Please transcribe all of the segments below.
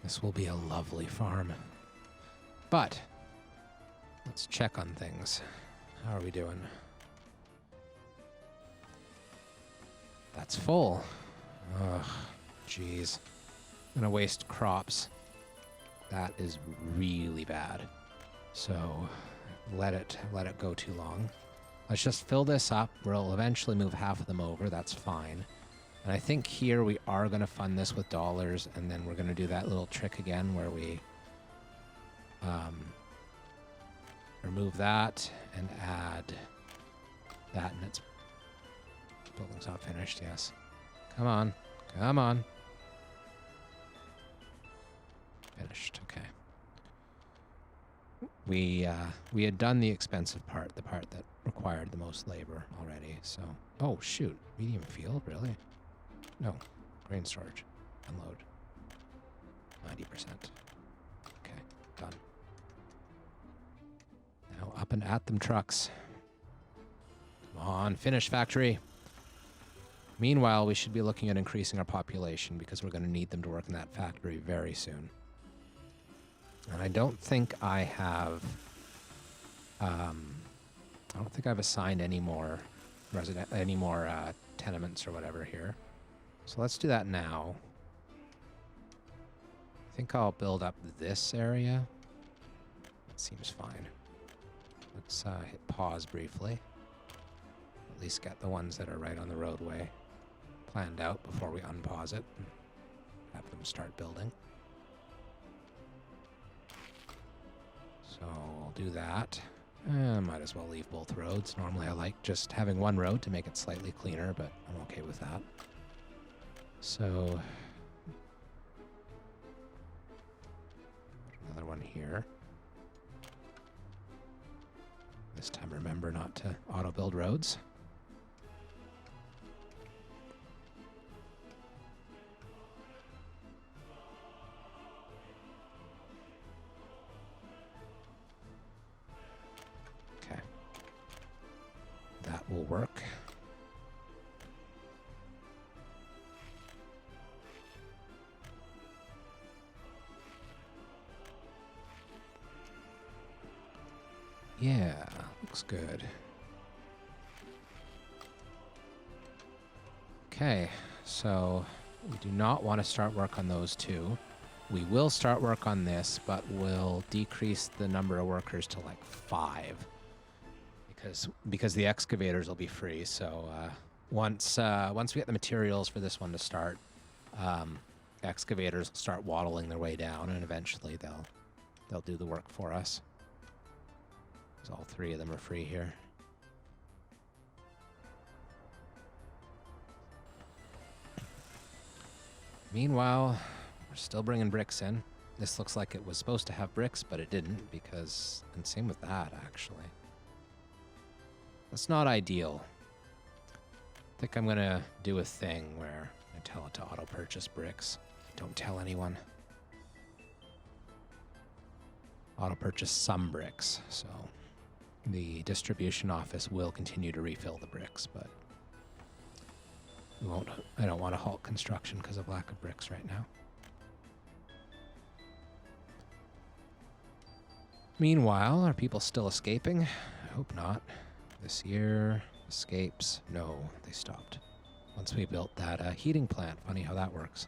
This will be a lovely farm. But let's check on things. How are we doing? That's full. Ugh, jeez. I'm gonna waste crops. That is really bad. So let it go too long. Let's just fill this up. We'll eventually move half of them over. That's fine. And I think here we are going to fund this with dollars, and then we're going to do that little trick again where we remove that and add that, and it's building's not finished. Yes. Come on. Come on. Finished. Okay. We had done the expensive part, the part that required the most labor already. So, oh shoot, medium field, really? No, grain storage, unload. 90%. Okay, done. Now up and at them trucks. Come on, finish factory. Meanwhile, we should be looking at increasing our population because we're going to need them to work in that factory very soon. And I don't think I have, I've assigned any more tenements or whatever here. So let's do that now. I think I'll build up this area. That seems fine. Let's hit pause briefly. At least get the ones that are right on the roadway planned out before we unpause it and have them start building. So I'll do that. Might as well leave both roads. Normally I like just having one road to make it slightly cleaner, but I'm okay with that. So another one here. This time remember not to auto build roads. Okay. That will work. Yeah, looks good. Okay, so we do not want to start work on those two. We will start work on this, but we'll decrease the number of workers to like 5 because the excavators will be free. So once we get the materials for this one to start, excavators will start waddling their way down, and eventually they'll do the work for us. All 3 of them are free here. Meanwhile, we're still bringing bricks in. This looks like it was supposed to have bricks, but it didn't because, and same with that actually. That's not ideal. I think I'm gonna do a thing where I tell it to auto purchase bricks. Don't tell anyone. Auto purchase some bricks, so the distribution office will continue to refill the bricks, but I don't want to halt construction because of lack of bricks right now. Meanwhile, are people still escaping? I hope not. This year, escapes. No, they stopped. Once we built that heating plant. Funny how that works.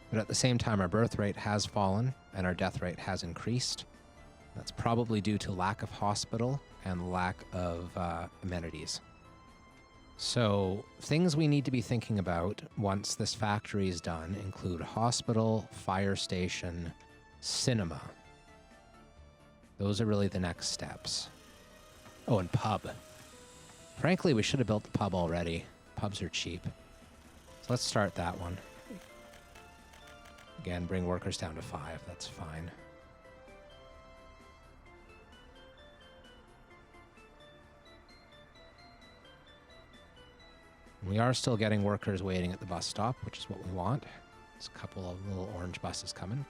But at the same time, our birth rate has fallen and our death rate has increased. That's probably due to lack of hospital and lack of amenities. So things we need to be thinking about once this factory is done include hospital, fire station, cinema. Those are really the next steps. Oh, and pub. Frankly, we should have built the pub already. Pubs are cheap. So let's start that one. Again, bring workers down to 5. That's fine. We are still getting workers waiting at the bus stop, which is what we want. There's a couple of little orange buses coming.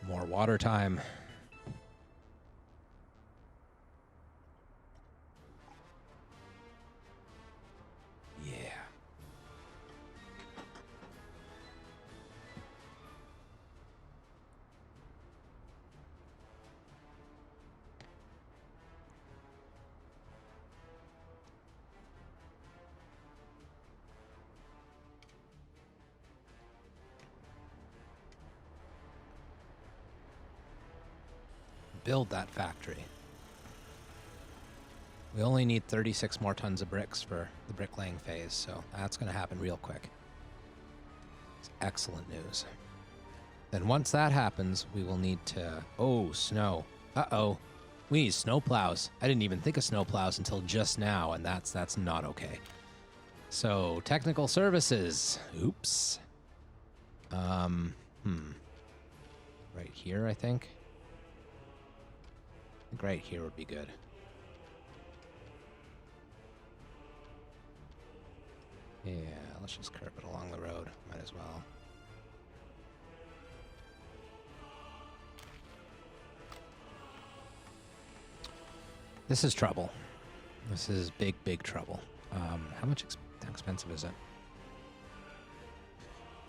More water time. build that factory. We only need 36 more tons of bricks for the bricklaying phase, so that's going to happen real quick. It's excellent news. Then once that happens, we will need to... Oh, snow. Uh-oh. We need snow plows. I didn't even think of snow plows until just now, and that's not okay. So, technical services. Oops. Right here, I think. I think right here would be good. Yeah, let's just curve it along the road. Might as well. This is trouble. This is big, big trouble. How much how expensive is it?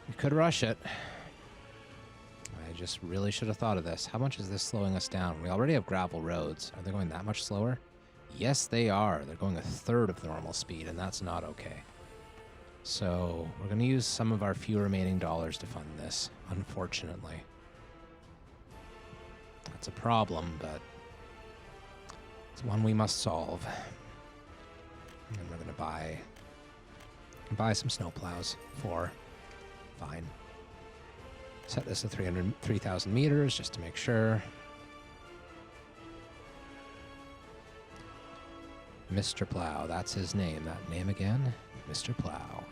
We could rush it. I just really should have thought of this. How much is this slowing us down? We already have gravel roads. Are they going that much slower? Yes, they are. They're going 1/3 of the normal speed, and that's not okay. So we're going to use some of our few remaining dollars to fund this, unfortunately. That's a problem, but it's one we must solve. And we're going to buy some snowplows for... Fine. Set this to 3,000 meters just to make sure. Mr. Plow, that's his name. That name again? Mr. Plow.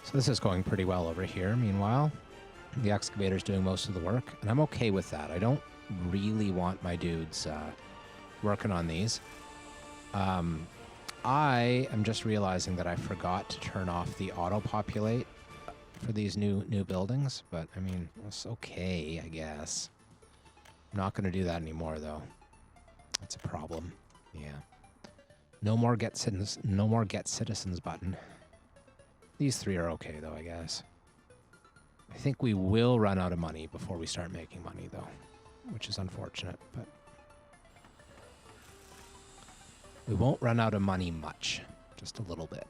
So this is going pretty well over here. Meanwhile, the excavator's doing most of the work, and I'm okay with that. I don't really want my dudes working on these. I am just realizing that I forgot to turn off the auto-populate for these new buildings, but I mean, it's okay, I guess. I'm not going to do that anymore, though. That's a problem. Yeah. No more get citizens button. These three are okay, though, I guess. I think we will run out of money before we start making money, though, which is unfortunate, but we won't run out of money much, just a little bit.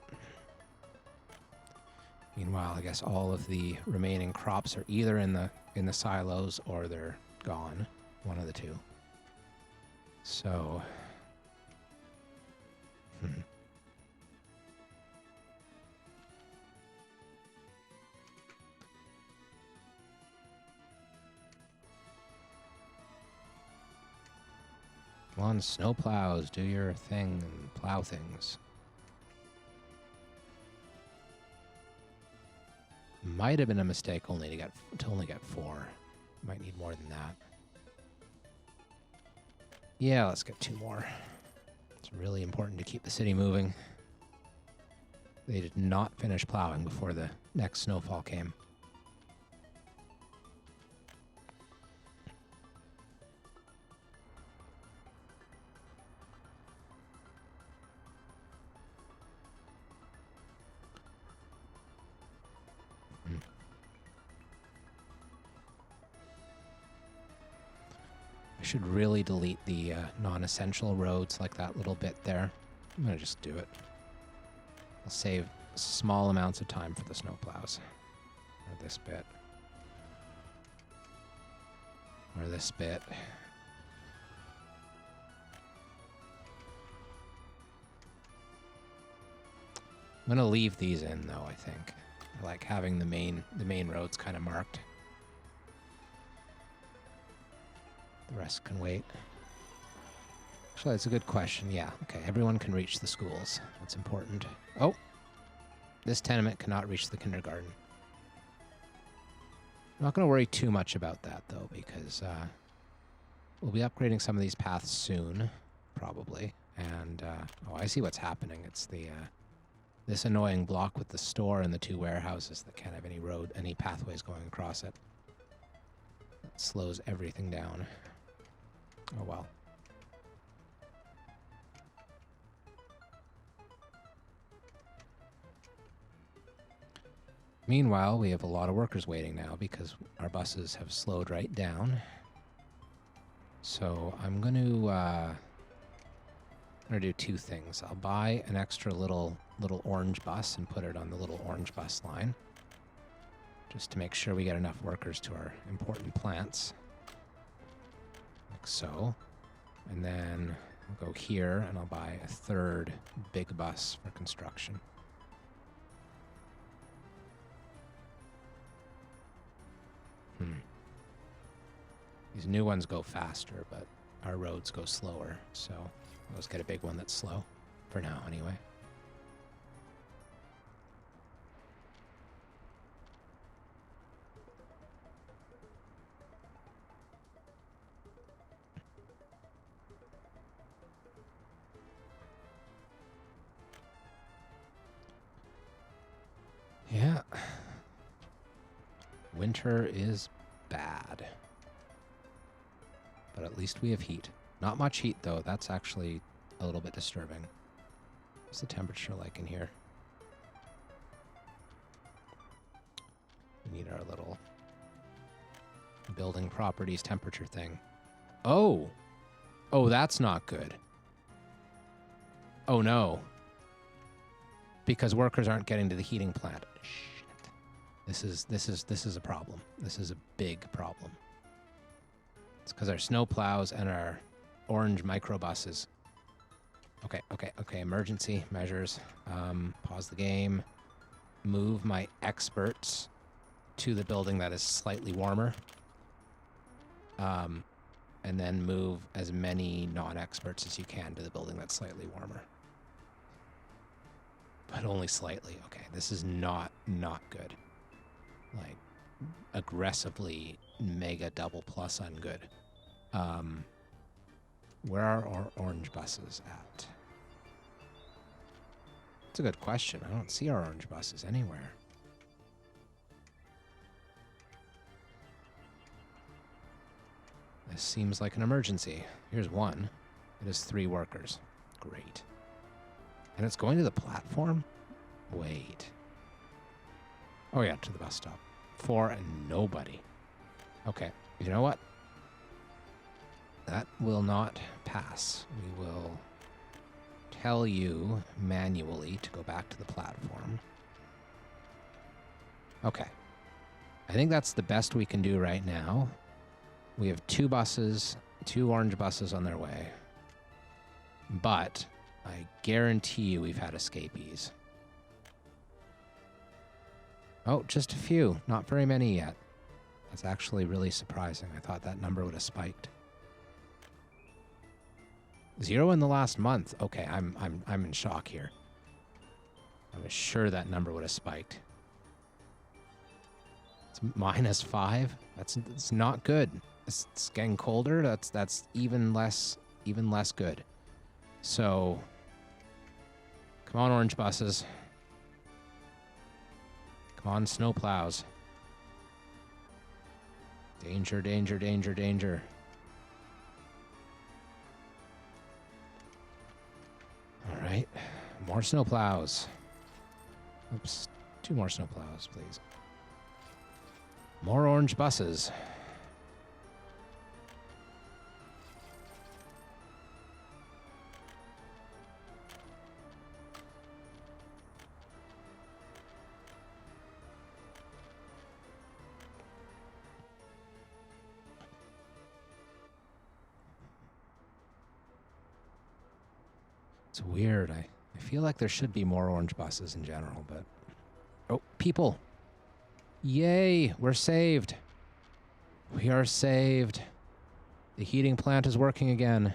Meanwhile, I guess all of the remaining crops are either in the silos or they're gone, one of the two. So, Come on, snow plows, do your thing and plow things. Might have been a mistake to only get 4. Might need more than that. Yeah, let's get 2 more. It's really important to keep the city moving. They did not finish plowing before the next snowfall came. I should really delete the non-essential roads like that little bit there. I'm going to just do it. I'll save small amounts of time for the snowplows. Or this bit. Or this bit. I'm going to leave these in, though, I think. I like having the main roads kind of marked. The rest can wait. Actually, that's a good question. Yeah, okay. Everyone can reach the schools. That's important. Oh! This tenement cannot reach the kindergarten. I'm not going to worry too much about that, though, because we'll be upgrading some of these paths soon, probably. And, oh, I see what's happening. It's the, this annoying block with the store and the 2 warehouses that can't have any pathways going across it. That slows everything down. Oh, well. Meanwhile, we have a lot of workers waiting now because our buses have slowed right down. So I'm going to do 2 things. I'll buy an extra little little orange bus and put it on the little orange bus line, just to make sure we get enough workers to our important plants, like so. And then I'll go here and I'll buy a third big bus for construction. These new ones go faster, but our roads go slower, so let's get a big one that's slow, for now anyway. Yeah. Winter is bad. But at least we have heat. Not much heat, though. That's actually a little bit disturbing. What's the temperature like in here? We need our little building properties temperature thing. Oh! Oh, that's not good. Oh, no. Because workers aren't getting to the heating plant. Shit. This is a problem. This is a big problem. It's because our snow plows and our orange microbuses. Okay. Emergency measures. Pause the game. Move my experts to the building that is slightly warmer. And then move as many non-experts as you can to the building that's slightly warmer. But only slightly. Okay, this is not good. Like, aggressively mega double plus ungood. Where are our orange buses at? That's a good question. I don't see our orange buses anywhere. This seems like an emergency. Here's one. It has 3 workers. Great. And it's going to the platform? Wait. Oh yeah, to the bus stop. 4 and nobody. Okay, you know what? That will not pass. We will tell you manually to go back to the platform. Okay. I think that's the best we can do right now. We have 2 buses, 2 orange buses on their way. But I guarantee you we've had escapees. Oh, just a few. Not very many yet. That's actually really surprising. I thought that number would have spiked. 0 in the last month. Okay, I'm in shock here. I was sure that number would have spiked. It's -5. It's not good. It's getting colder. That's even less good. So, come on, orange buses. Come on, snow plows. Danger, danger, danger, danger. All right, more snow plows. Oops, 2 more snow plows, please. More orange buses. It's weird. I feel like there should be more orange buses in general, but... Oh, people! Yay! We're saved! We are saved. The heating plant is working again.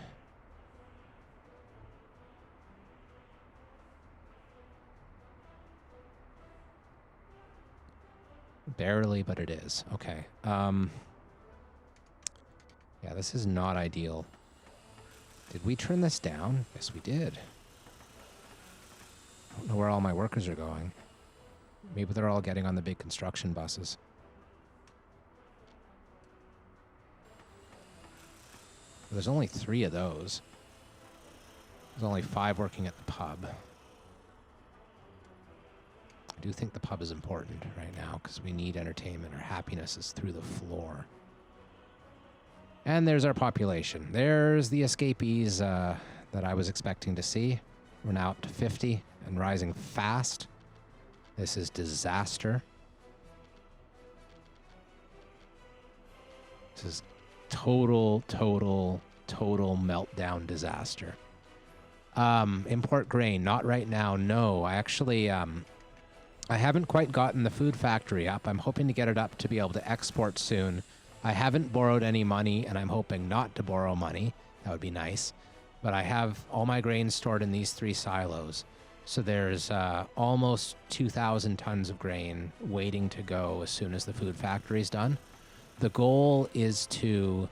Barely, but it is. Okay. Yeah, this is not ideal. Did we turn this down? Yes, we did. I don't know where all my workers are going. Maybe they're all getting on the big construction buses. There's only 3 of those. There's only 5 working at the pub. I do think the pub is important right now because we need entertainment. Our happiness is through the floor. And there's our population. There's the escapees that I was expecting to see. We're now up to 50 and rising fast. This is disaster. This is total meltdown disaster. Import grain, not right now. No, I actually, I haven't quite gotten the food factory up. I'm hoping to get it up to be able to export soon. I haven't borrowed any money, and I'm hoping not to borrow money. That would be nice. But I have all my grain stored in these 3 silos. So there's almost 2,000 tons of grain waiting to go as soon as the food factory's done. The goal is to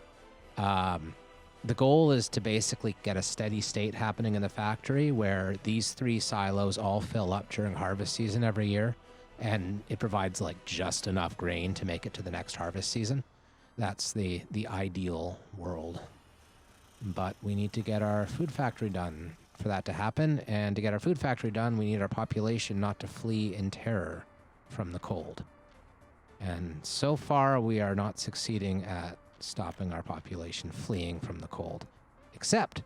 basically get a steady state happening in the factory where these 3 silos all fill up during harvest season every year, and it provides like just enough grain to make it to the next harvest season. That's the ideal world. But we need to get our food factory done for that to happen, and to get our food factory done, we need our population not to flee in terror from the cold. And so far, we are not succeeding at stopping our population fleeing from the cold. Except,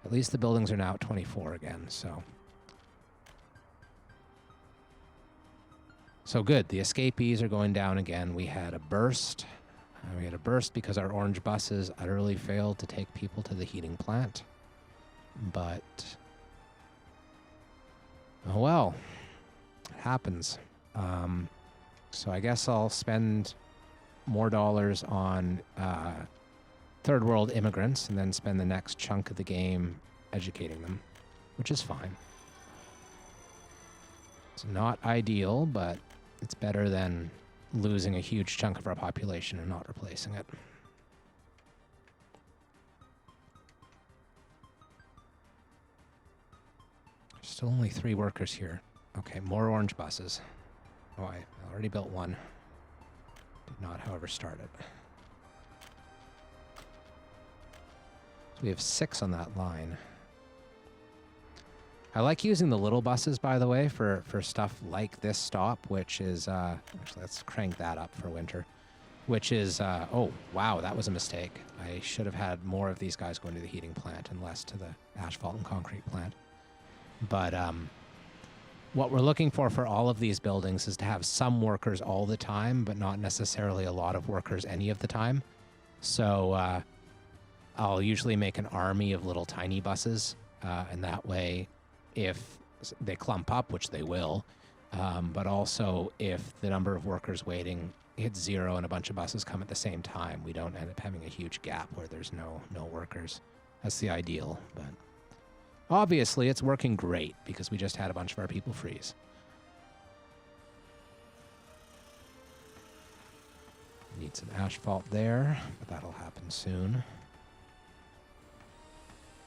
at least the buildings are now at 24 again, so. So good, the escapees are going down again. We had a burst. We had a burst because our orange buses utterly failed to take people to the heating plant. But, oh well, it happens. So I guess I'll spend more dollars on third world immigrants and then spend the next chunk of the game educating them, which is fine. It's not ideal, but it's better than losing a huge chunk of our population and not replacing it. Still only 3 workers here. Okay, more orange buses. Oh, I already built one. Did not, however, start it. So we have 6 on that line. I like using the little buses, by the way, for stuff like this stop, which is, actually, let's crank that up for winter, which is, oh, wow, that was a mistake. I should have had more of these guys going to the heating plant and less to the asphalt and concrete plant. But what we're looking for all of these buildings is to have some workers all the time, but not necessarily a lot of workers any of the time. So I'll usually make an army of little tiny buses, and that way, if they clump up, which they will, but also if the number of workers waiting hits 0 and a bunch of buses come at the same time, we don't end up having a huge gap where there's no workers. That's the ideal, but obviously it's working great because we just had a bunch of our people freeze. Need some asphalt there, but that'll happen soon.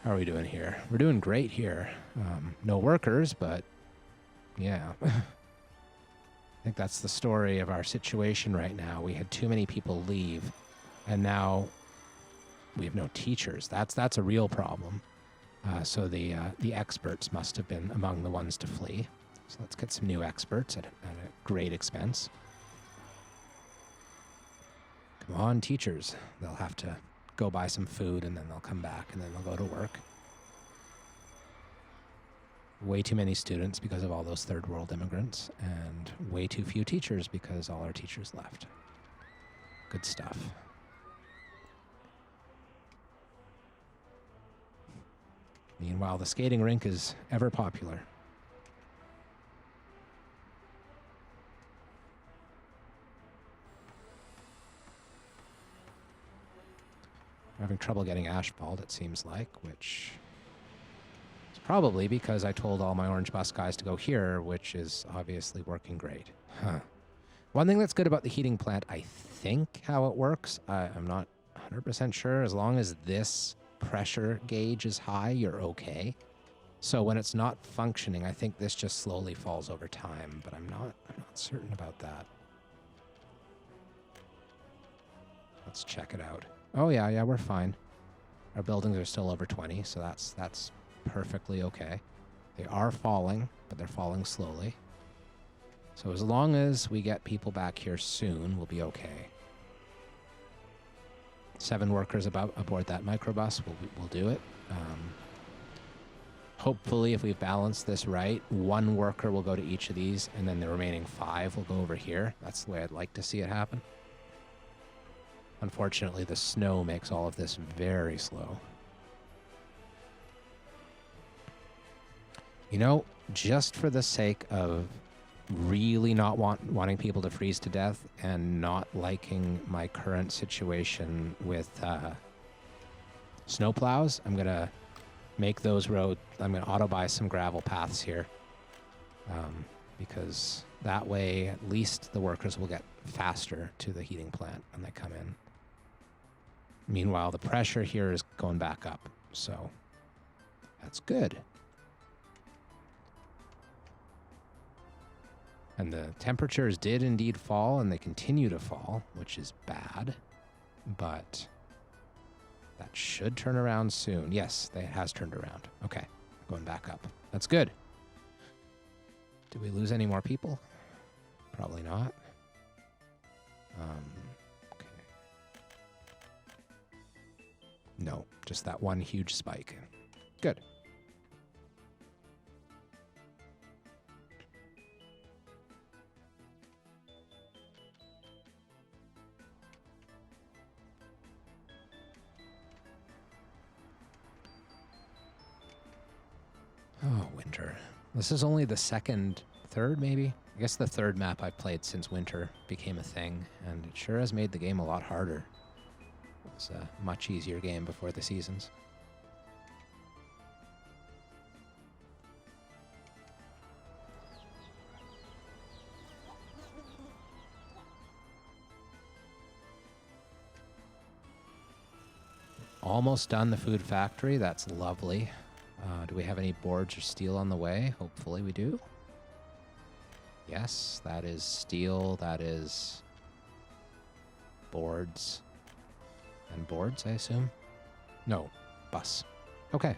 How are we doing here? We're doing great here. No workers, but yeah. I think that's the story of our situation right now. We had too many people leave, and now we have no teachers. That's a real problem. So the experts must have been among the ones to flee. So let's get some new experts at a great expense. Come on, teachers. They'll have to go buy some food, and then they'll come back, and then they'll go to work. Way too many students because of all those third world immigrants, and way too few teachers because all our teachers left. Good stuff. Meanwhile, the skating rink is ever popular. I'm having trouble getting asphalt, it seems like, which is probably because I told all my orange bus guys to go here, which is obviously working great. Huh. One thing that's good about the heating plant, I think how it works, I'm not 100% sure, as long as this pressure gauge is high, you're okay. So when it's not functioning, I think this just slowly falls over time, but I'm not certain about that. Let's check it out. Oh yeah, we're fine. Our buildings are still over 20, so that's perfectly okay. They are falling, but they're falling slowly. So as long as we get people back here soon, we'll be okay. 7 workers aboard that microbus, we'll do it. Hopefully, if we've balanced this right, one worker will go to each of these, and then the remaining 5 will go over here. That's the way I'd like to see it happen. Unfortunately, the snow makes all of this very slow. You know, just for the sake of really not wanting people to freeze to death and not liking my current situation with snowplows, I'm going to make those roads, I'm going to auto-buy some gravel paths here. Because that way, at least the workers will get faster to the heating plant when they come in. Meanwhile, the pressure here is going back up, so that's good. And the temperatures did indeed fall, and they continue to fall, which is bad, but that should turn around soon. Yes, it has turned around. Okay, going back up. That's good. Did we lose any more people? Probably not. Okay. No, just that one huge spike. Good. Oh, winter. This is only the third maybe? I guess the third map I've played since winter became a thing, and it sure has made the game a lot harder. It was a much easier game before the seasons. Almost done the food factory. That's lovely. Do we have any boards or steel on the way? Hopefully we do. Yes, that is steel. That is boards. And boards, I assume? No, bus. Okay.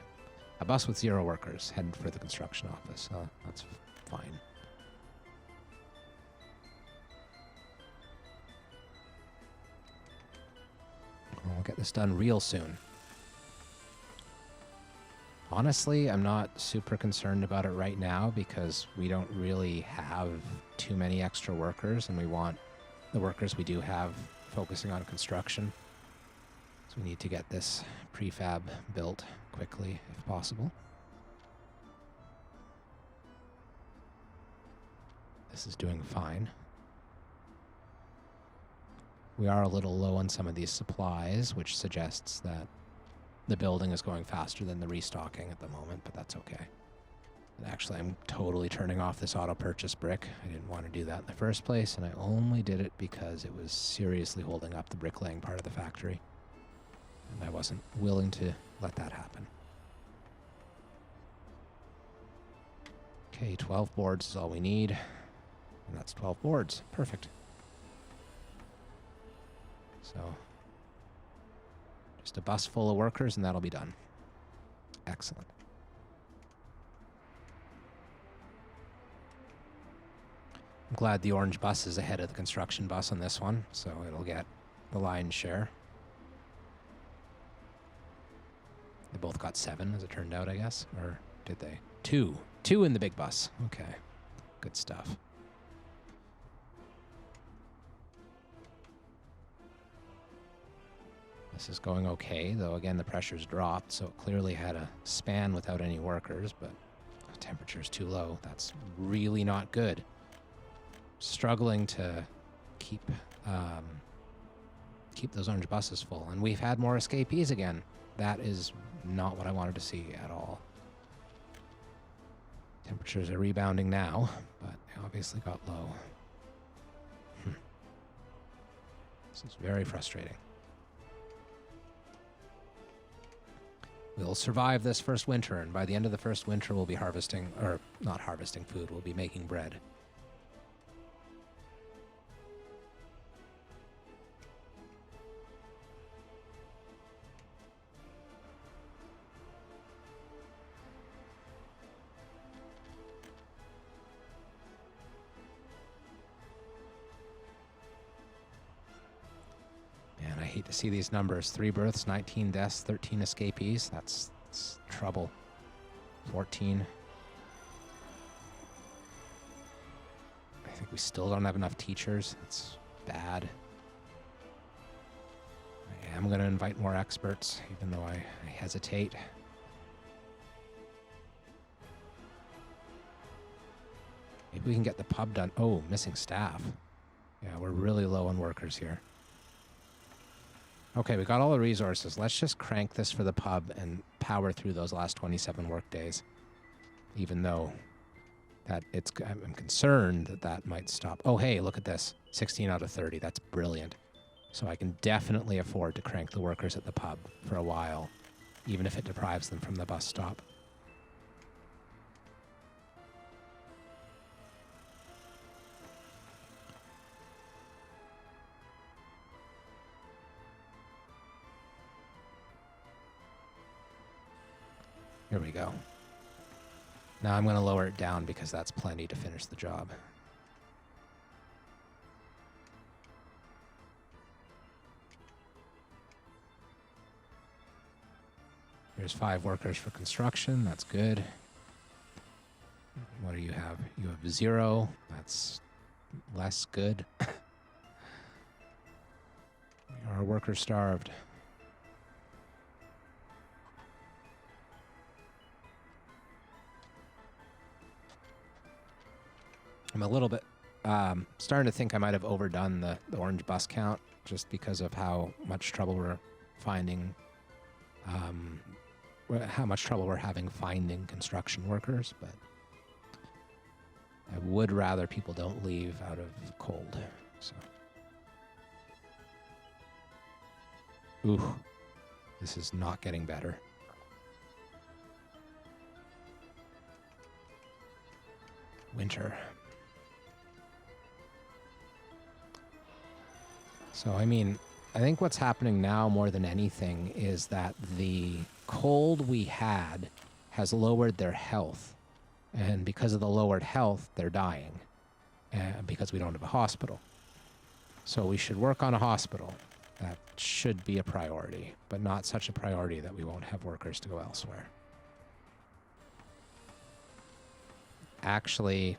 A bus with 0 workers headed for the construction office. That's fine. We'll get this done real soon. Honestly, I'm not super concerned about it right now because we don't really have too many extra workers, and we want the workers we do have focusing on construction. So we need to get this prefab built quickly if possible. This is doing fine. We are a little low on some of these supplies, which suggests that the building is going faster than the restocking at the moment, but that's okay. And actually, I'm totally turning off this auto purchase brick. I didn't want to do that in the first place, and I only did it because it was seriously holding up the bricklaying part of the factory. And I wasn't willing to let that happen. Okay, 12 boards is all we need. And that's 12 boards. Perfect. So, just a bus full of workers and that'll be done. Excellent. I'm glad the orange bus is ahead of the construction bus on this one, so it'll get the lion's share. They both got 7, as it turned out, I guess. Or did they? 2. 2 in the big bus. Okay. Good stuff. This is going okay, though again the pressure's dropped, so it clearly had a span without any workers, but the temperature's too low. That's really not good. Struggling to keep those orange buses full, and we've had more escapees again. That is not what I wanted to see at all. Temperatures are rebounding now, but they obviously got low. This is very frustrating. We'll survive this first winter, and by the end of the first winter we'll be harvesting, or not harvesting food, we'll be making bread. Man, I hate to see these numbers. 3 births, 19 deaths, 13 escapees. That's trouble. 14. I think we still don't have enough teachers. That's bad. I am going to invite more experts, even though I hesitate. Maybe we can get the pub done. Oh, missing staff. Yeah, we're really low on workers here. Okay, we got all the resources. Let's just crank this for the pub and power through those last 27 work days. Even though I'm concerned that that might stop. Oh, hey, look at this. 16 out of 30. That's brilliant. So I can definitely afford to crank the workers at the pub for a while, even if it deprives them from the bus stop. Here we go. Now I'm going to lower it down because that's plenty to finish the job. There's 5 workers for construction. That's good. What do you have? You have 0. That's less good. Our workers starved. I'm a little bit starting to think I might have overdone the orange bus count just because of how much trouble we're finding, how much trouble we're having finding construction workers, but I would rather people don't leave out of cold. So, ooh, this is not getting better. Winter. So, I mean, I think what's happening now more than anything is that the cold we had has lowered their health. And because of the lowered health, they're dying. Because we don't have a hospital. So we should work on a hospital. That should be a priority, but not such a priority that we won't have workers to go elsewhere. Actually,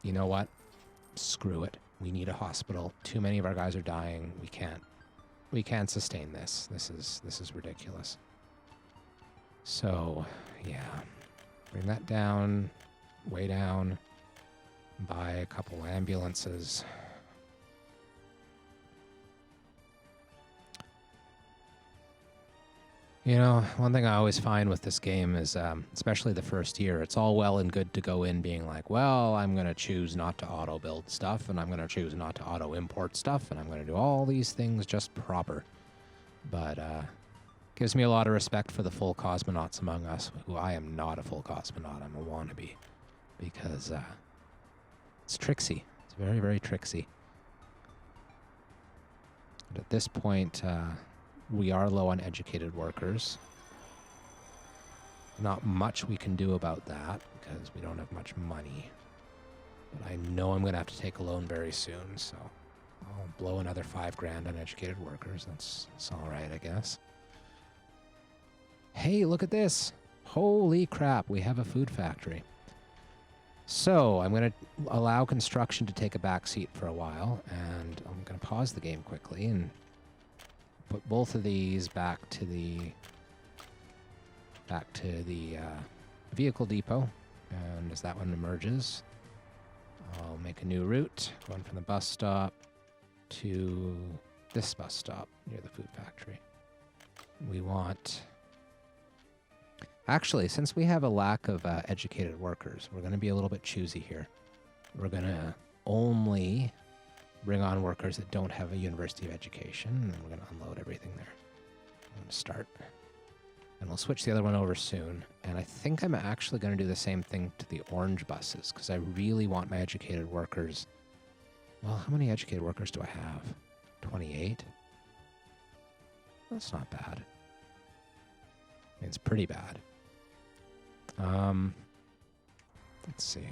you know what? Screw it. We need a hospital. Too many of our guys are dying. We can't sustain this. This is ridiculous. So, yeah. Bring that down, way down. Buy a couple ambulances. You know, one thing I always find with this game is, especially the first year, it's all well and good to go in being like, well, I'm going to choose not to auto-build stuff, and I'm going to choose not to auto-import stuff, and I'm going to do all these things just proper. But gives me a lot of respect for the full cosmonauts among us, who I am not a full cosmonaut, I'm a wannabe. Because it's tricksy. It's very, very tricksy. And at this point... we are low on educated workers. Not much we can do about that because we don't have much money. But I know I'm going to have to take a loan very soon, so I'll blow another $5,000 on educated workers. That's all right, I guess. Hey, look at this. Holy crap, we have a food factory. So I'm going to allow construction to take a back seat for a while, and I'm going to pause the game quickly and put both of these back to the vehicle depot, and as that one emerges, I'll make a new route going from the bus stop to this bus stop near the food factory. We want... Actually, since we have a lack of educated workers, we're going to be a little bit choosy here. We're going to only bring on workers that don't have a university of education, and then we're going to unload everything there. I'm going to start. And we'll switch the other one over soon. And I think I'm actually going to do the same thing to the orange buses, because I really want my educated workers... Well, how many educated workers do I have? 28? That's not bad. I mean, it's pretty bad. Let's see.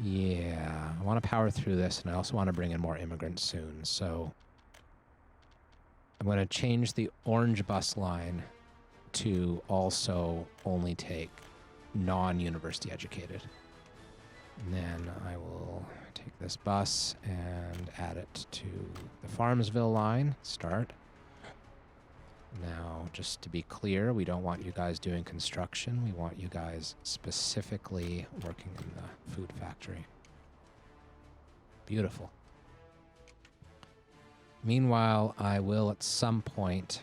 Yeah, I want to power through this, and I also want to bring in more immigrants soon, so... I'm going to change the orange bus line to also only take non-university educated. And then I will take this bus and add it to the Farmsville line. Start. Now, just to be clear, we don't want you guys doing construction. We want you guys specifically working in the food factory. Beautiful. Meanwhile, I will at some point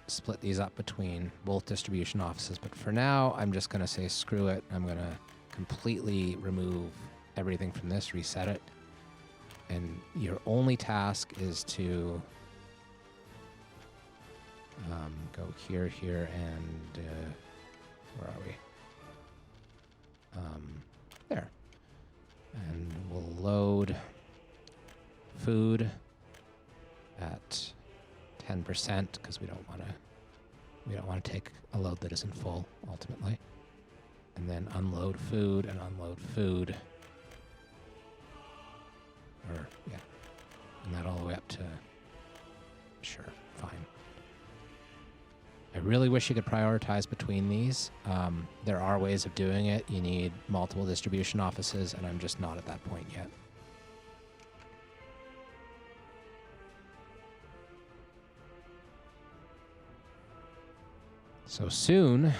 split these up between both distribution offices. But for now, I'm just going to say screw it. I'm going to completely remove everything from this, reset it. And your only task is to go here, and where are we? There. And we'll load food at 10% because we don't want to take a load that isn't full ultimately. And then unload food and unload food. Or yeah. And that all the way up to sure, fine. I really wish you could prioritize between these. There are ways of doing it. You need multiple distribution offices, and I'm just not at that point yet. So soon,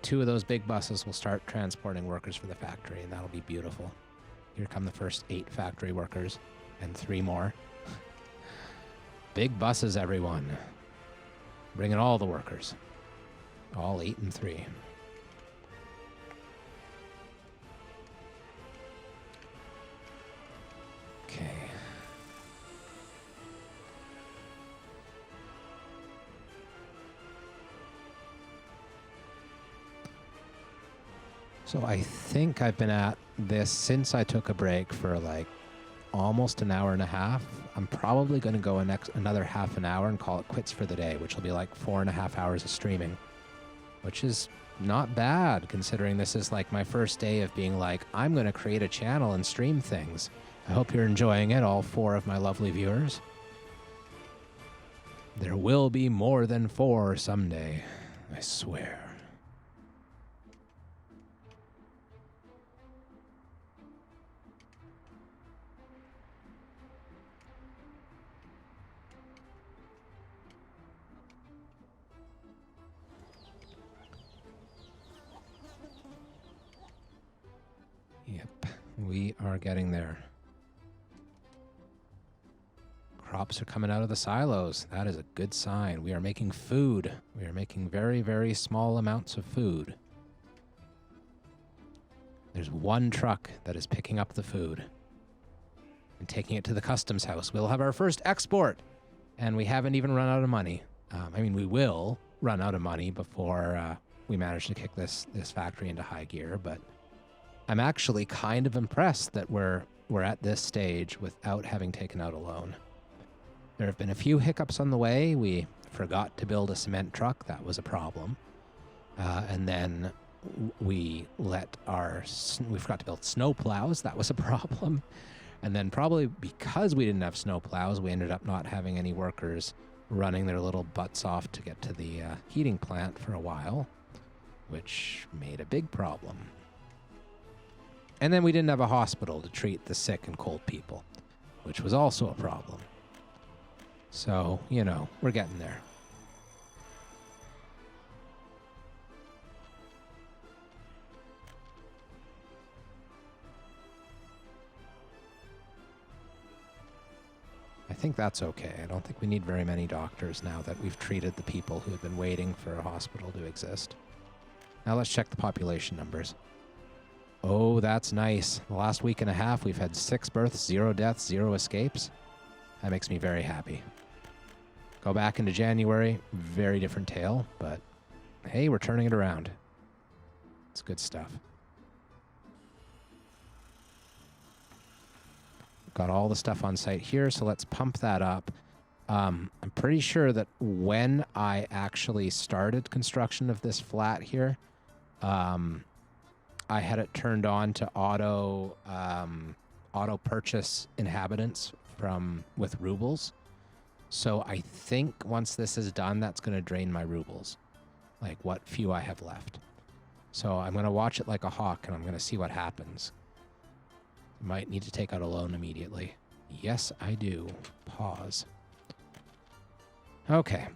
two of those big buses will start transporting workers for the factory, and that'll be beautiful. Here come the first 8 factory workers, and 3 more. Big buses, everyone. Bring in all the workers. All 8 and 3. Okay. So I think I've been at this since I took a break for like almost an hour and a half. I'm probably going to go another half an hour and call it quits for the day, which will be like 4.5 hours of streaming, which is not bad considering this is like my first day of being like, I'm going to create a channel and stream things. I hope you're enjoying it, all 4 of my lovely viewers. There will be more than 4 someday, I swear. Yep, we are getting there. Crops are coming out of the silos. That is a good sign. We are making food. We are making very, very small amounts of food. There's 1 truck that is picking up the food and taking it to the customs house. We'll have our first export, and we haven't even run out of money. I mean, we will run out of money before we manage to kick this factory into high gear, but I'm actually kind of impressed that we're at this stage without having taken out a loan. There have been a few hiccups on the way. We forgot to build a cement truck. That was a problem. And then we forgot to build snow plows. That was a problem. And then probably because we didn't have snow plows, we ended up not having any workers running their little butts off to get to the heating plant for a while, which made a big problem. And then we didn't have a hospital to treat the sick and cold people, which was also a problem. So, you know, we're getting there. I think that's okay. I don't think we need very many doctors now that we've treated the people who have been waiting for a hospital to exist. Now let's check the population numbers. Oh, that's nice. The last week and a half, we've had 6 births, 0 deaths, 0 escapes. That makes me very happy. Go back into January, very different tale, but hey, we're turning it around. It's good stuff. Got all the stuff on site here, so let's pump that up. I'm pretty sure that when I actually started construction of this flat here, I had it turned on to auto purchase inhabitants with rubles. So I think once this is done, that's going to drain my rubles, like what few I have left. So I'm going to watch it like a hawk, and I'm going to see what happens. Might need to take out a loan immediately. Yes, I do. Pause. Okay.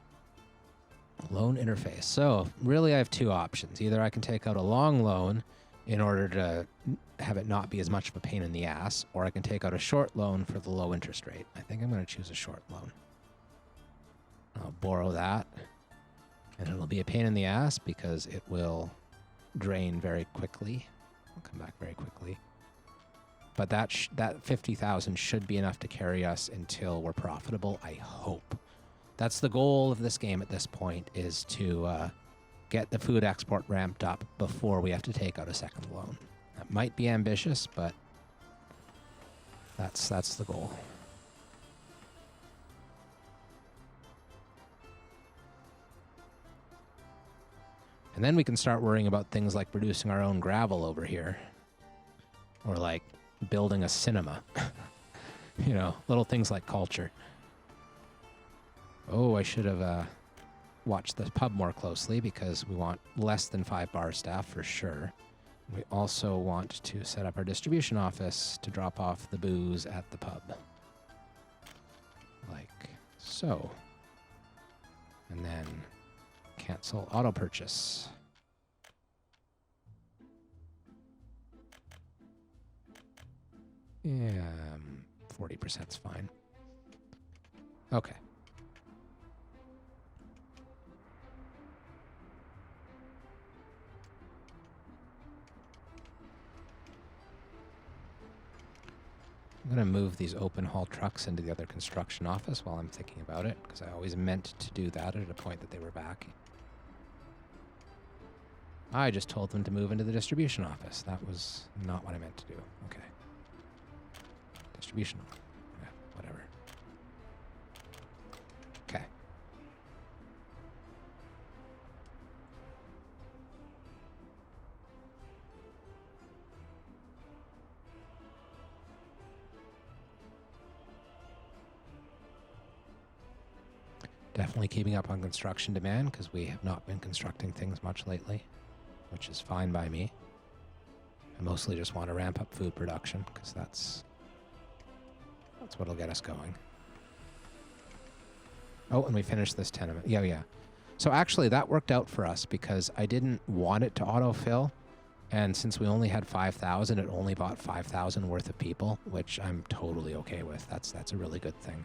Loan interface. So really I have two options. Either I can take out a long loan in order to have it not be as much of a pain in the ass, or I can take out a short loan for the low interest rate. I think I'm going to choose a short loan. I'll borrow that, and it'll be a pain in the ass because it will drain very quickly. I'll come back very quickly. But that 50,000 should be enough to carry us until we're profitable, I hope. That's the goal of this game at this point, is to get the food export ramped up before we have to take out a second loan. That might be ambitious, but that's the goal. And then we can start worrying about things like producing our own gravel over here. Or like building a cinema. You know, little things like culture. Oh, I should have watched the pub more closely because we want less than 5 bar staff for sure. We also want to set up our distribution office to drop off the booze at the pub. Like so. And then cancel auto purchase. Yeah, 40% is fine. Okay. I'm going to move these open haul trucks into the other construction office while I'm thinking about it, because I always meant to do that at a point that they were back. I just told them to move into the distribution office. That was not what I meant to do. Okay. Distribution. Yeah, whatever. Okay. Definitely keeping up on construction demand because we have not been constructing things much lately, which is fine by me. I mostly just want to ramp up food production because that's what'll get us going. Oh, and we finished this tenement. Yeah. So actually that worked out for us because I didn't want it to autofill. And since we only had 5,000, it only bought 5,000 worth of people, which I'm totally okay with. That's a really good thing.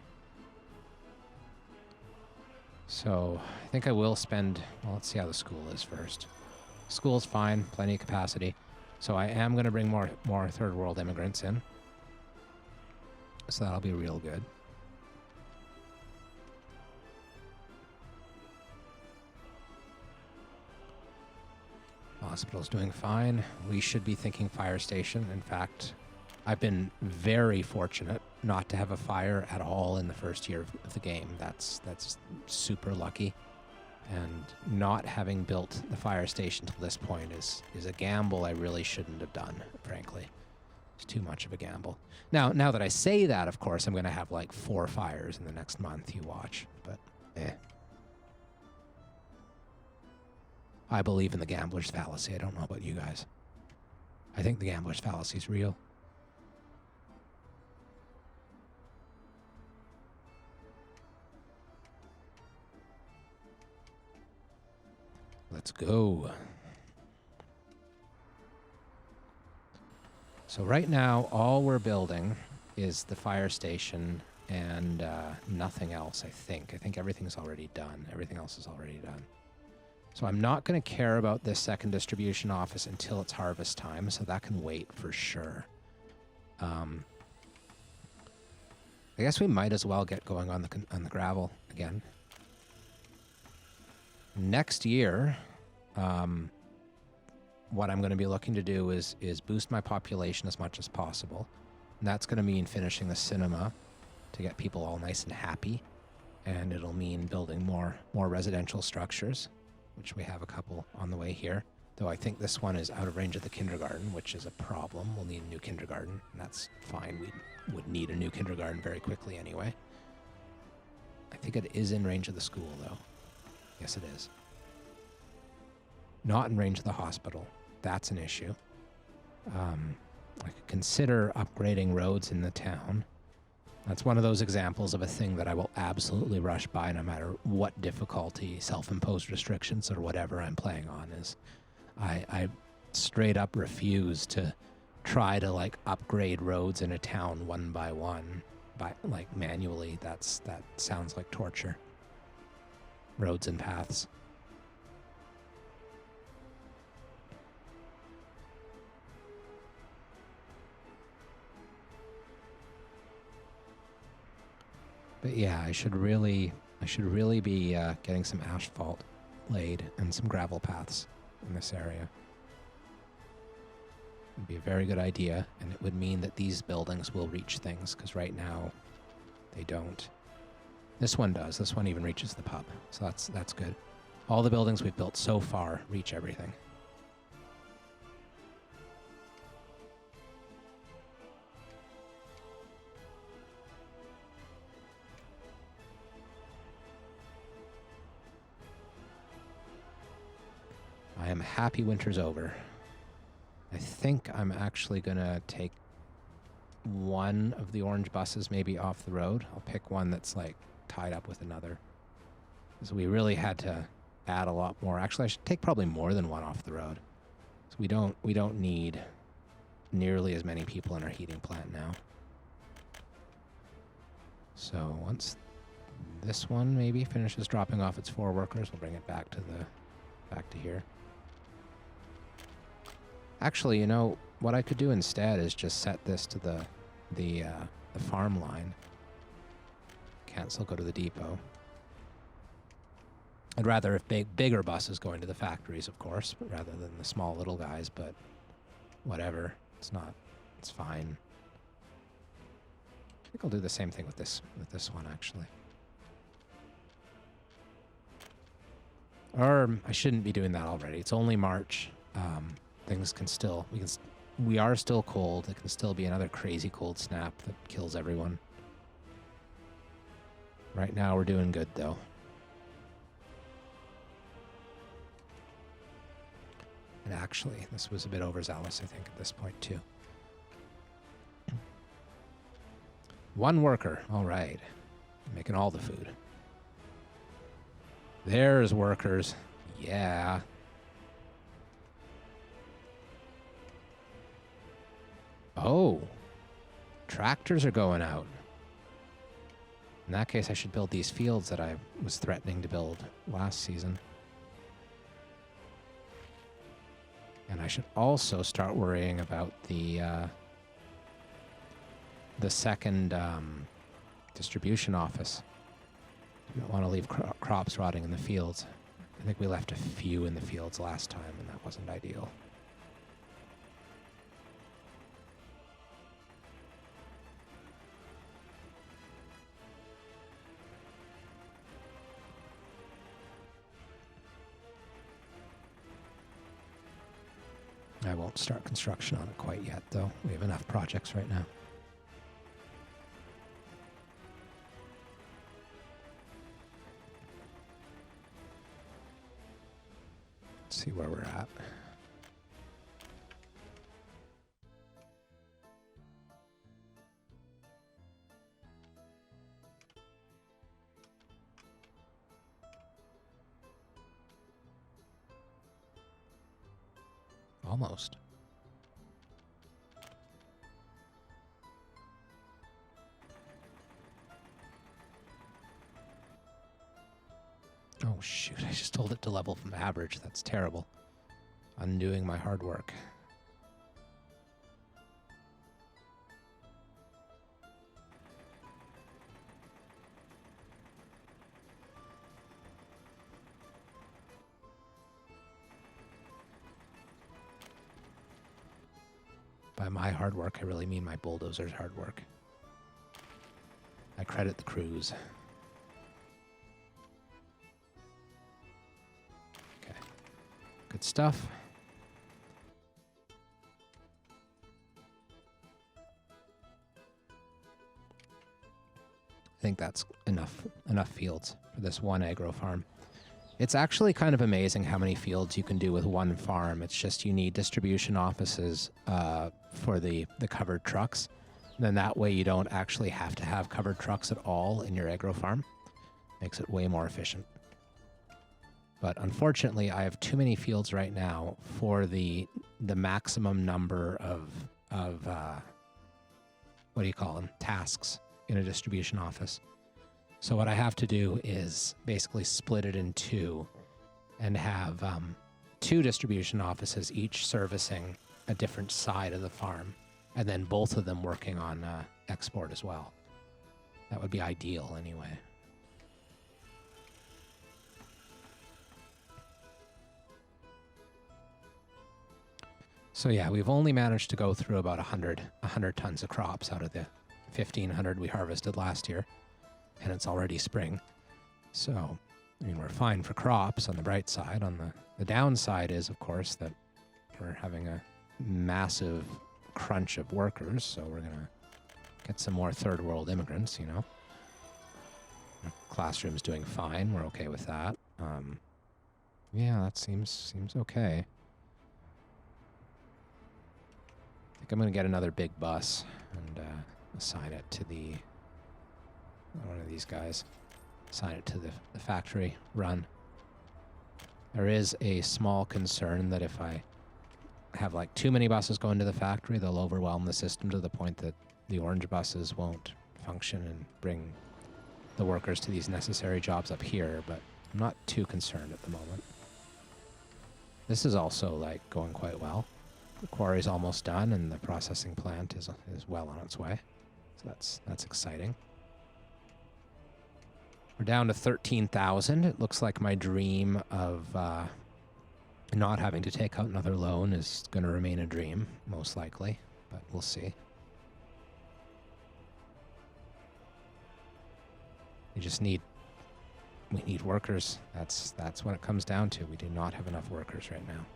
So I think I will spend, well, let's see how the school is first. School's fine, plenty of capacity. So I am going to bring more third world immigrants in. So that'll be real good. Hospital's doing fine. We should be thinking fire station. In fact, I've been very fortunate not to have a fire at all in the first year of the game. That's super lucky. And not having built the fire station to this point is a gamble I really shouldn't have done, frankly. It's too much of a gamble. Now that I say that, of course, I'm going to have like 4 fires in the next month, you watch. But, I believe in the gambler's fallacy. I don't know about you guys. I think the gambler's fallacy is real. Let's go. So right now, all we're building is the fire station and nothing else, I think. I think everything's already done. Everything else is already done. So I'm not going to care about this second distribution office until it's harvest time, so that can wait for sure. I guess we might as well get going on the gravel again. Next year, what I'm going to be looking to do is boost my population as much as possible. And that's going to mean finishing the cinema to get people all nice and happy. And it'll mean building more residential structures, which we have a couple on the way here. Though I think this one is out of range of the kindergarten, which is a problem. We'll need a new kindergarten, and that's fine. We would need a new kindergarten very quickly anyway. I think it is in range of the school, though. Yes, it is. Not in range of the hospital. That's an issue. I could consider upgrading roads in the town. That's one of those examples of a thing that I will absolutely rush by no matter what difficulty, self-imposed restrictions, or whatever I'm playing on is. I straight up refuse to try to, like, upgrade roads in a town one by one, like, manually. That sounds like torture. Roads and paths. But yeah, I should really be getting some asphalt laid and some gravel paths in this area. It'd be a very good idea, and it would mean that these buildings will reach things, because right now they don't. This one does. This one even reaches the pub, so that's good. All the buildings we've built so far reach everything. I am happy winter's over. I think I'm actually going to take one of the orange buses maybe off the road. I'll pick one that's, like, tied up with another. Because we really had to add a lot more. Actually, I should take probably more than one off the road. So we don't need nearly as many people in our heating plant now. So once this one maybe finishes dropping off its 4 workers, we'll bring it back to here. Actually, you know, what I could do instead is just set this to the farm line. Cancel, go to the depot. I'd rather if bigger buses going to the factories, of course, rather than the small little guys, but whatever. It's fine. I think I'll do the same thing with this one, actually. Or I shouldn't be doing that already. It's only March. Things can still... We are still cold. It can still be another crazy cold snap that kills everyone. Right now we're doing good, though. And actually, this was a bit overzealous, I think, at this point, too. 1 worker. All right. Making all the food. There's workers. Yeah. Oh. Tractors are going out. In that case, I should build these fields that I was threatening to build last season. And I should also start worrying about the second distribution office. We don't want to leave crops rotting in the fields. I think we left a few in the fields last time, and that wasn't ideal. I won't start construction on it quite yet, though. We have enough projects right now. Let's see where we're at. Almost. Oh, shoot. I just told it to level from average. That's terrible. Undoing my hard work. By my hard work, I really mean my bulldozer's hard work. I credit the crews. Okay. Good stuff. I think that's enough fields for this one agro farm. It's actually kind of amazing how many fields you can do with one farm. It's just you need distribution offices for the covered trucks. Then that way you don't actually have to have covered trucks at all in your agro farm. Makes it way more efficient. But unfortunately, I have too many fields right now for the maximum number of what do you call them? Tasks in a distribution office. So what I have to do is basically split it in two and have two distribution offices, each servicing a different side of the farm, and then both of them working on export as well. That would be ideal anyway. So yeah, we've only managed to go through about 100 tons of crops out of the 1,500 we harvested last year, and it's already spring. So, I mean, we're fine for crops on the bright side. On the downside is, of course, that we're having a massive crunch of workers, so we're going to get some more third world immigrants, you know. The classroom's doing fine. We're okay with that. Yeah, that seems okay. I think I'm going to get another big bus and assign it to one of these guys. Assign it to the factory run. There is a small concern that if I have like too many buses going to the factory, they'll overwhelm the system to the point that the orange buses won't function and bring the workers to these necessary jobs up here, but I'm not too concerned at the moment. This is also like going quite well. The quarry's almost done and the processing plant is well on its way. So that's exciting. We're down to 13,000. It looks like my dream of not having to take out another loan is going to remain a dream, most likely, but we'll see. We need workers. That's what it comes down to. We do not have enough workers right now.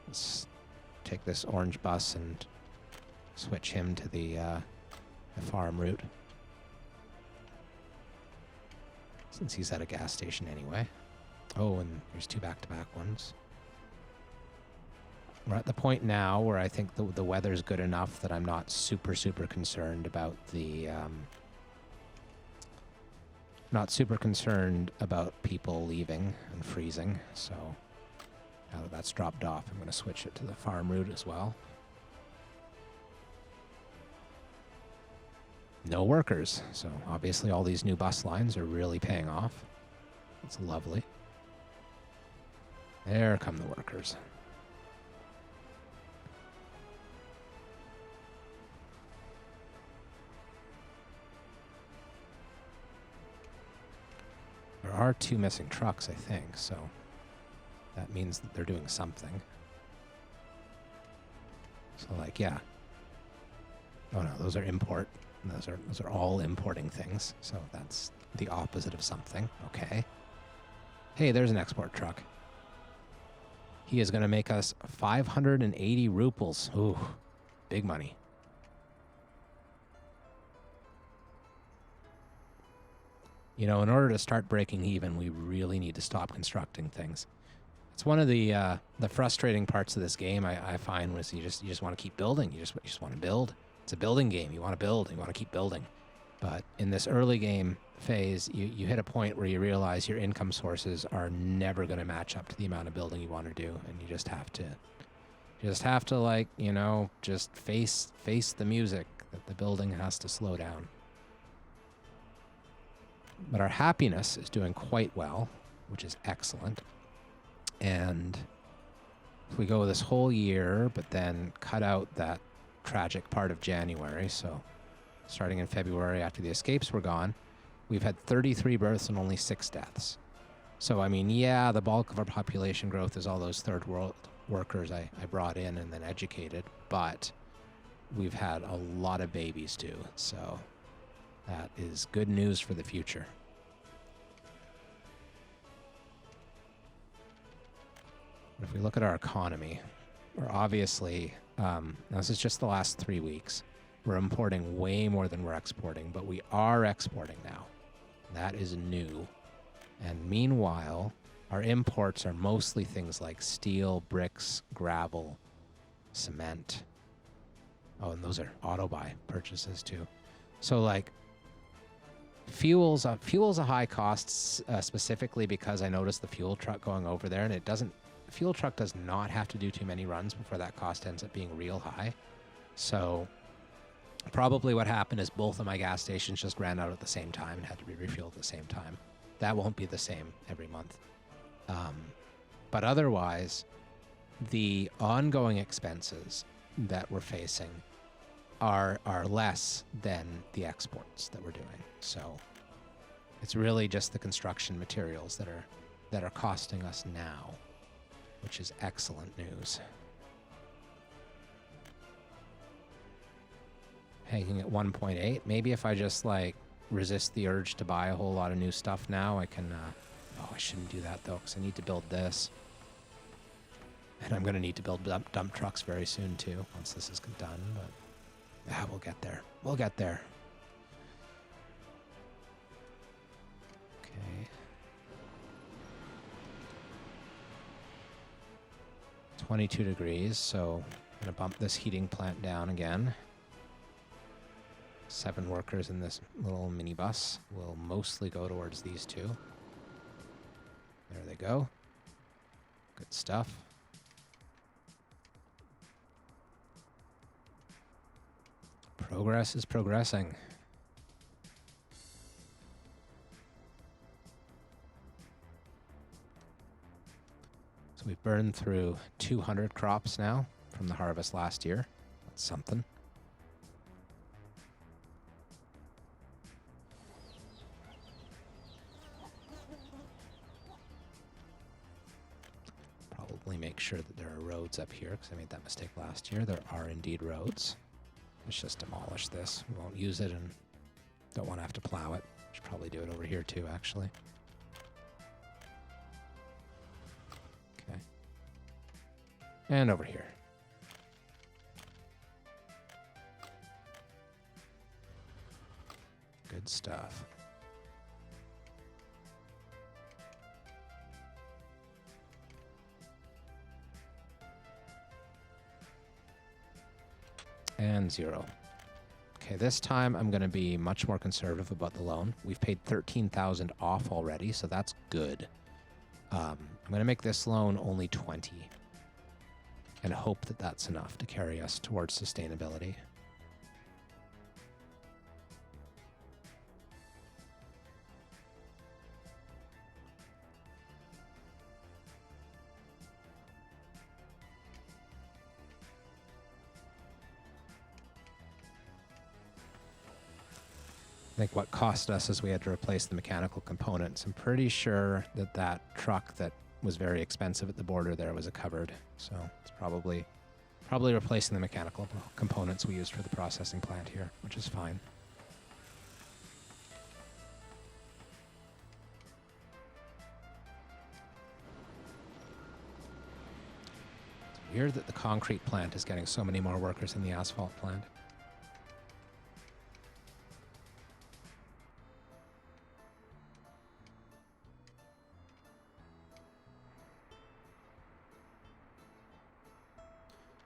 Let's take this orange bus and switch him to the farm route, since he's at a gas station anyway. Oh, and there's two back-to-back ones. We're at the point now where I think the weather's good enough that I'm not super concerned about not super concerned about people leaving and freezing. So now that that's dropped off, I'm going to switch it to the farm route as well. No workers, so obviously all these new bus lines are really paying off. It's lovely. There come the workers. There are two missing trucks, I think, so that means that they're doing something. So, like, yeah. Oh no, those are import. Those are all importing things, so that's the opposite of something. Okay. Hey, there's an export truck. He is going to make us 580 ruples. Ooh, big money. You know, in order to start breaking even, we really need to stop constructing things. It's one of the frustrating parts of this game I find was you just want to keep building. You just want to build. It's a building game. You want to build. You want to keep building. But in this early game phase, you hit a point where you realize your income sources are never going to match up to the amount of building you want to do, and you just have to like, you know, just face the music that the building has to slow down. But our happiness is doing quite well, which is excellent. And if we go this whole year, but then cut out that tragic part of January, so starting in February after the escapes were gone, we've had 33 births and only 6 deaths. So, I mean, yeah, the bulk of our population growth is all those third world workers I brought in and then educated, but we've had a lot of babies too, so that is good news for the future. If we look at our economy, we're obviously, this is just the last 3 weeks, We're importing way more than we're exporting, but we are exporting now. That is new. And meanwhile, our imports are mostly things like steel, bricks, gravel, cement. Oh, and those are auto-buy purchases too. So like fuel's a high cost specifically because I noticed the fuel truck going over there, and the fuel truck does not have to do too many runs before that cost ends up being real high. So probably what happened is both of my gas stations just ran out at the same time and had to be refueled at the same time. That won't be the same every month. But otherwise, the ongoing expenses that we're facing are less than the exports that we're doing. So it's really just the construction materials that are costing us now, which is excellent news. Hanging at 1.8. Maybe if I just like resist the urge to buy a whole lot of new stuff now, I can oh, I shouldn't do that though, because I need to build this. And I'm going to need to build dump trucks very soon too, once this is done, but yeah, we'll get there. We'll get there. Okay. 22 degrees, so I'm going to bump this heating plant down again. 7 workers in this little minibus will mostly go towards these two. There they go. Good stuff. Progress is progressing. So we've burned through 200 crops now from the harvest last year. That's something. Probably make sure that there are roads up here, because I made that mistake last year. There are indeed roads. Let's just demolish this. We won't use it and don't want to have to plow it. Should probably do it over here too, actually. Okay. And over here. Good stuff. And 0. Okay, this time I'm going to be much more conservative about the loan. We've paid 13,000 off already, so that's good. I'm going to make this loan only 20 and hope that that's enough to carry us towards sustainability. I think what cost us is we had to replace the mechanical components. I'm pretty sure that that truck that was very expensive at the border there was a covered. So it's probably replacing the mechanical components we used for the processing plant here, which is fine. It's weird that the concrete plant is getting so many more workers than the asphalt plant.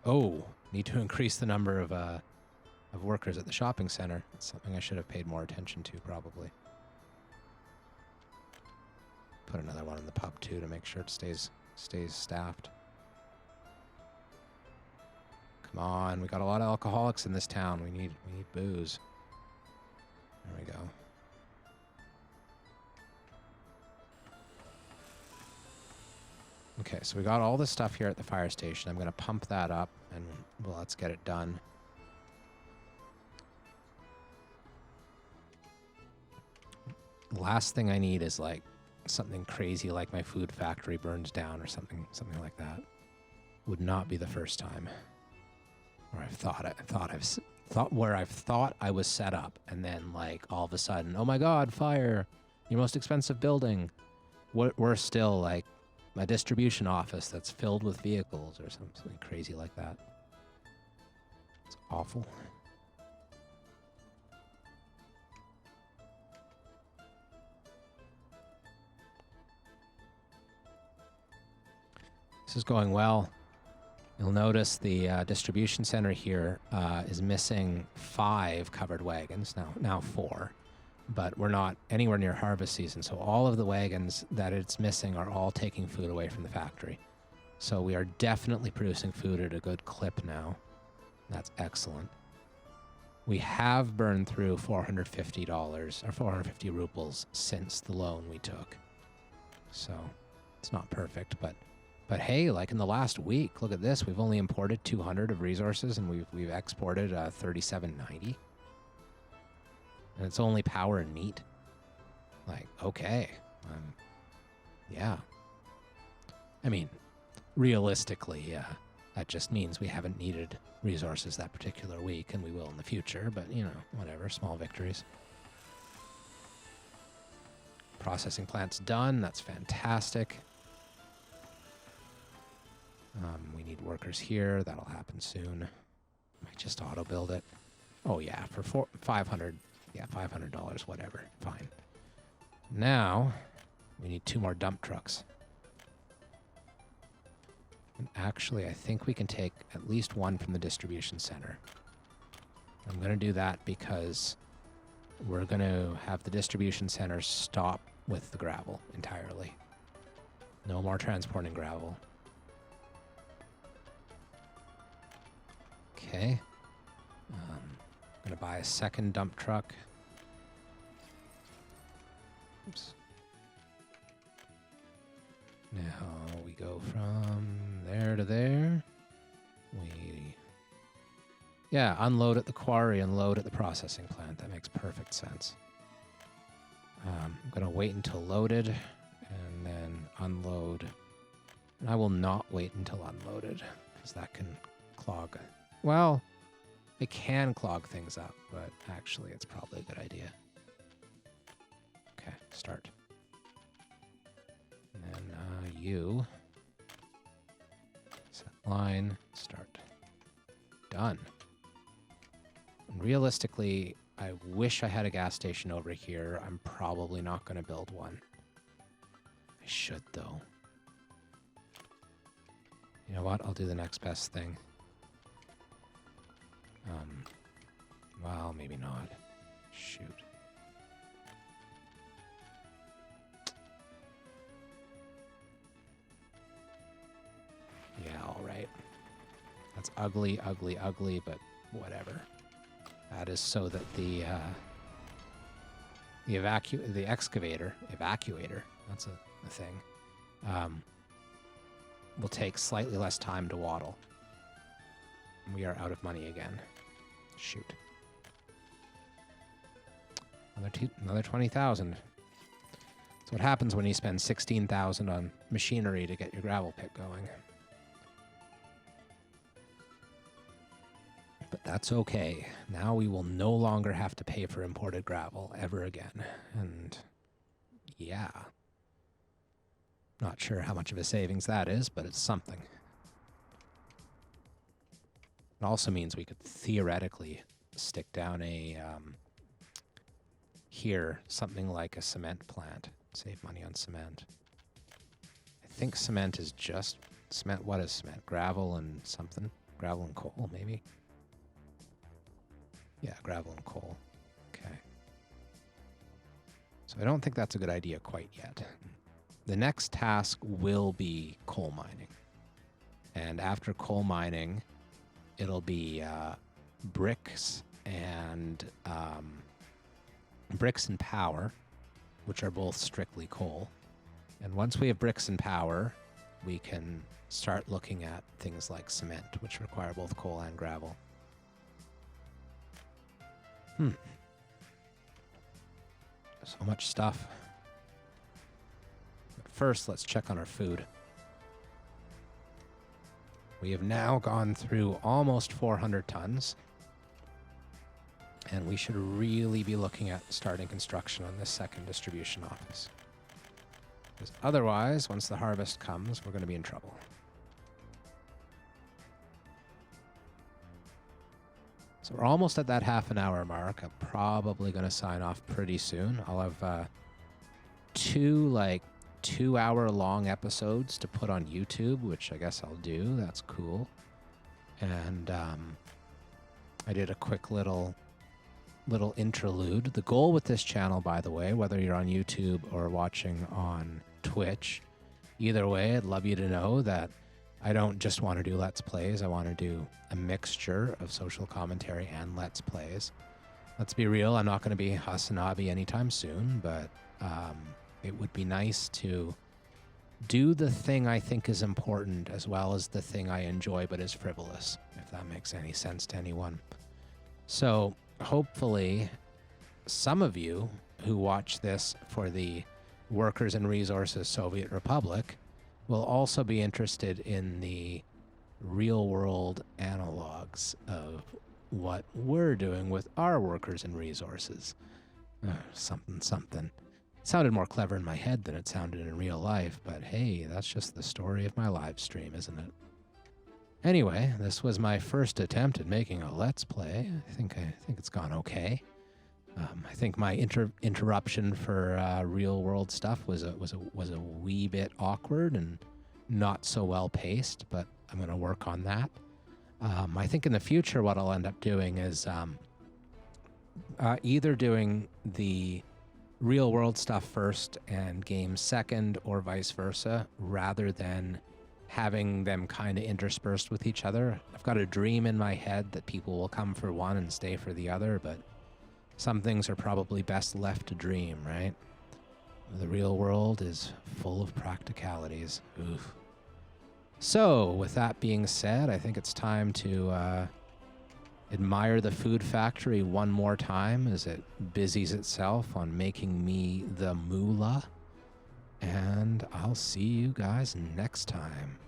Oh, need to increase the number of workers at the shopping center. That's something I should have paid more attention to, probably. Put another one in the pub too to make sure it stays staffed. Come on, we got a lot of alcoholics in this town. We need booze. There we go. Okay, so we got all this stuff here at the fire station. I'm going to pump that up, and well, let's get it done. The last thing I need is like something crazy like my food factory burns down or something like that. Would not be the first time where I've thought I was set up, and then like all of a sudden, oh my God, fire! Your most expensive building. We're still like a distribution office that's filled with vehicles or something crazy like that. It's awful. This is going well. You'll notice the distribution center here is missing 5 covered wagons, now 4. But we're not anywhere near harvest season, so all of the wagons that it's missing are all taking food away from the factory. So we are definitely producing food at a good clip now. That's excellent. We have burned through $450 or 450 rubles since the loan we took. So it's not perfect, but hey, like in the last week, look at this. We've only imported 200 of resources and we've exported 3790. And it's only power and meat. Like, okay. Yeah. I mean, realistically, yeah. That just means we haven't needed resources that particular week, and we will in the future, but, you know, whatever, small victories. Processing plant's done. That's fantastic. We need workers here. That'll happen soon. Might just auto-build it. Oh, yeah, for 500. Yeah, $500, whatever. Fine. Now, we need 2 more dump trucks. And actually, I think we can take at least 1 from the distribution center. I'm going to do that because we're going to have the distribution center stop with the gravel entirely. No more transporting gravel. Okay. I'm going to buy a second dump truck. Oops. Now we go from there to there. Yeah, unload at the quarry and load at the processing plant. That makes perfect sense. I'm going to wait until loaded and then unload. And I will not wait until unloaded because that can clog. Well, it can clog things up, but actually it's probably a good idea. Okay, start. And then you set line, start. Done. And realistically, I wish I had a gas station over here. I'm probably not going to build one. I should, though. You know what? I'll do the next best thing. Well, maybe not. Shoot. Yeah, all right. That's ugly, ugly, ugly, but whatever. That is so that the excavator, evacuator, that's a thing, will take slightly less time to waddle. We are out of money again. Shoot. Another 20,000. That's what happens when you spend 16,000 on machinery to get your gravel pit going. But that's okay. Now we will no longer have to pay for imported gravel ever again. And yeah. Not sure how much of a savings that is, but it's something. It also means we could theoretically stick down a, here, something like a cement plant. Save money on cement. I think cement is just, cement, what is cement? Gravel and something? Gravel and coal, maybe? Yeah, gravel and coal. Okay. So I don't think that's a good idea quite yet. The next task will be coal mining. And after coal mining, it'll be bricks and power, which are both strictly coal. And once we have bricks and power, we can start looking at things like cement, which require both coal and gravel. So much stuff. But first, let's check on our food. We have now gone through almost 400 tons. And we should really be looking at starting construction on this second distribution office. Because otherwise, once the harvest comes, we're going to be in trouble. So we're almost at that half an hour mark. I'm probably going to sign off pretty soon. I'll have 2, like, 2-hour-long episodes to put on YouTube, which I guess I'll do. That's cool. And I did a quick little interlude. The goal with this channel, by the way, whether you're on YouTube or watching on Twitch, either way, I'd love you to know that I don't just want to do Let's Plays. I want to do a mixture of social commentary and Let's Plays. Let's be real, I'm not going to be Hasanabi anytime soon, but it would be nice to do the thing I think is important as well as the thing I enjoy but is frivolous, if that makes any sense to anyone. So hopefully some of you who watch this for the Workers and Resources Soviet Republic will also be interested in the real-world analogs of what we're doing with our workers and resources. Something. It sounded more clever in my head than it sounded in real life, but hey, that's just the story of my live stream, isn't it? Anyway, this was my first attempt at making a Let's Play. I think it's gone okay. I think my interruption for real-world stuff was a wee bit awkward and not so well paced, but I'm going to work on that. I think in the future what I'll end up doing is either doing the real-world stuff first and games second, or vice versa, rather than having them kind of interspersed with each other. I've got a dream in my head that people will come for one and stay for the other, but some things are probably best left to dream, right? The real world is full of practicalities. Oof. So, with that being said, I think it's time to admire the food factory one more time as it busies itself on making me the moolah. And I'll see you guys next time.